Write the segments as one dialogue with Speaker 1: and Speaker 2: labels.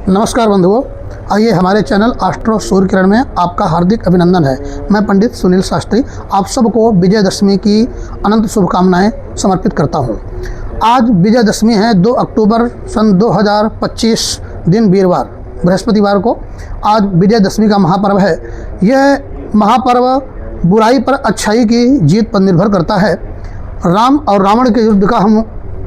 Speaker 1: नमस्कार बंधुओं, आइए हमारे चैनल एस्ट्रो सूर्य किरण में आपका हार्दिक अभिनंदन है। मैं पंडित सुनील शास्त्री आप सबको विजयदशमी की अनंत शुभकामनाएं समर्पित करता हूं। आज विजयदशमी है 2 अक्टूबर सन 2025 दिन वीरवार बृहस्पतिवार को आज विजयदशमी का महापर्व है। यह महापर्व बुराई पर अच्छाई की जीत पर निर्भर करता है। राम और रावण के युद्ध का हम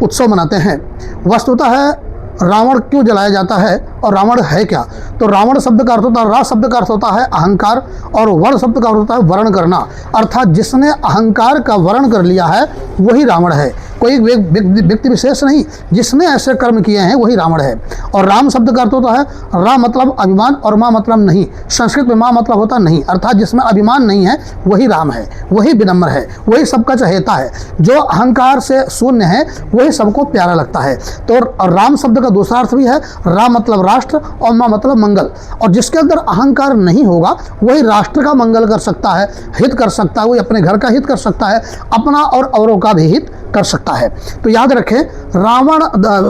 Speaker 1: उत्सव मनाते हैं। वस्तुतः है रावण क्यों जलाया जाता है और रावण है क्या? तो रावण शब्द का अर्थ होता है, रा शब्द का अर्थ होता है अहंकार और वर्ण शब्द का अर्थ होता है वर्ण करना, अर्थात जिसने अहंकार का वर्ण कर लिया है वही रावण है। कोई व्यक्ति विशेष नहीं, जिसने ऐसे कर्म किए हैं वही रावण है। और राम शब्द का अर्थ होता है रा मतलब अभिमान और माँ मतलब नहीं। संस्कृत में माँ मतलब होता नहीं, अर्थात जिसमें अभिमान नहीं है वही राम है, वही विनम्र है, वही सबका चहेता है। जो अहंकार से शून्य है वही सबको प्यारा लगता है। तो और राम शब्द का दूसरा अर्थ भी है, रा मतलब राष्ट्र और माँ मतलब मंगल। और जिसके अंदर अहंकार नहीं होगा वही राष्ट्र का मंगल कर सकता है, हित कर सकता है, वही अपने घर का हित कर सकता है, अपना और औरों का भी हित कर सकता है। तो याद रखें, रावण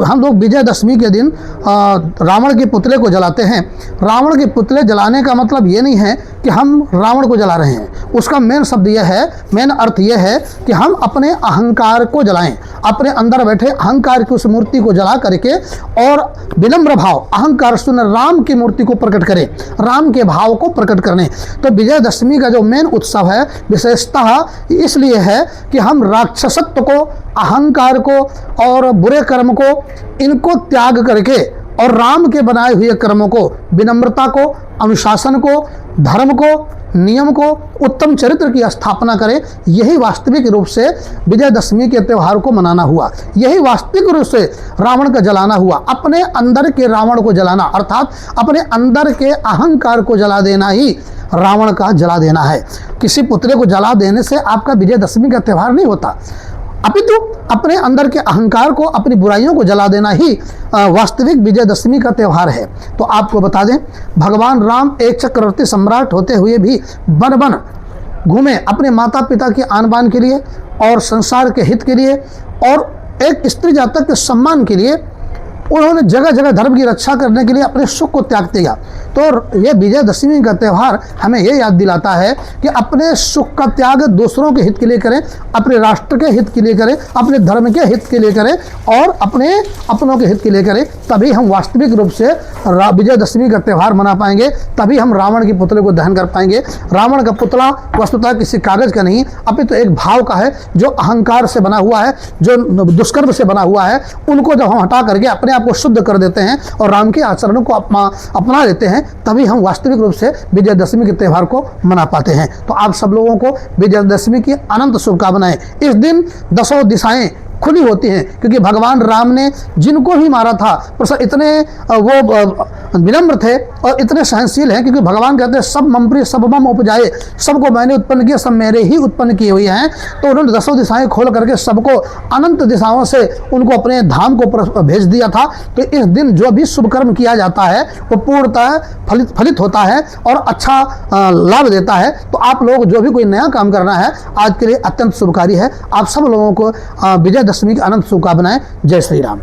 Speaker 1: हम लोग विजयदशमी के दिन रावण के पुतले को जलाते हैं। रावण के पुतले जलाने का मतलब ये नहीं है कि हम रावण को जला रहे हैं। उसका मेन शब्द यह है, मेन अर्थ यह है कि हम अपने अहंकार को जलाएं, अपने अंदर बैठे अहंकार की उस मूर्ति को जला करके और विनम्र भाव अहंकार शून्य राम की मूर्ति को प्रकट करें, राम के भाव को प्रकट करने। तो विजयदशमी का जो मेन उत्सव है विशेषतः इसलिए है कि हम राक्षसत्व को, अहंकार को और बुरे कर्म को इनको त्याग करके और राम के बनाए हुए कर्मों को, विनम्रता को, अनुशासन को, धर्म को, नियम को, उत्तम चरित्र की स्थापना करें। यही वास्तविक रूप से विजयदशमी के त्यौहार को मनाना हुआ, यही वास्तविक रूप से रावण का जलाना हुआ। अपने अंदर के रावण को जलाना अर्थात अपने अंदर के अहंकार को जला देना ही रावण का जला देना है। किसी पुतले को जला देने से आपका विजयदशमी का त्यौहार नहीं होता, अपितु अपने अंदर के अहंकार को, अपनी बुराइयों को जला देना ही वास्तविक विजयदशमी का त्यौहार है। तो आपको बता दें, भगवान राम एक चक्रवर्ती सम्राट होते हुए भी वन वन घूमे अपने माता पिता के आन बान के लिए और संसार के हित के लिए और एक स्त्री जातक के सम्मान के लिए। उन्होंने जगह जगह धर्म की रक्षा करने के लिए अपने सुख को त्याग दिया। तो ये विजयदशमी का त्यौहार हमें ये याद दिलाता है कि अपने सुख का त्याग दूसरों के हित के लिए करें, अपने राष्ट्र के हित के लिए करें, अपने धर्म के हित के लिए करें और अपनों के हित के लिए करें। तभी हम वास्तविक रूप से विजयदशमी का त्यौहार मना पाएंगे, तभी हम रावण के पुतले को दहन कर पाएंगे। रावण का पुतला वस्तुतः किसी कागज का नहीं, अपितु एक भाव का है जो अहंकार से बना हुआ है, जो दुष्कर्म से बना हुआ है। उनको जब हम हटा करके अपने को शुद्ध कर देते हैं और राम के आचरणों को अपना लेते हैं, तभी हम वास्तविक रूप से विजयदशमी के त्यौहार को मना पाते हैं। तो आप सब लोगों को विजयदशमी की अनंत शुभकामनाएं। इस दिन दसों दिशाएं खुली होती हैं, क्योंकि भगवान राम ने जिनको भी मारा था इतने वो विनम्र थे और इतने सहनशील हैं, क्योंकि भगवान कहते हैं सब मम प्रिय सब मम उपजाए, सबको मैंने उत्पन्न किया, सब मेरे ही उत्पन्न किए हुए हैं। तो उन्होंने दसों दिशाएं खोल करके सबको अनंत दिशाओं से उनको अपने धाम को भेज दिया था। तो इस दिन जो भी शुभ कर्म किया जाता है वो पूर्णतः फलित होता है और अच्छा लाभ देता है। तो आप लोग जो भी कोई नया काम करना है आज के लिए अत्यंत शुभकारी है। आप सब लोगों को विजयदशमी की अनंत शुभकामनाएं। जय श्री राम।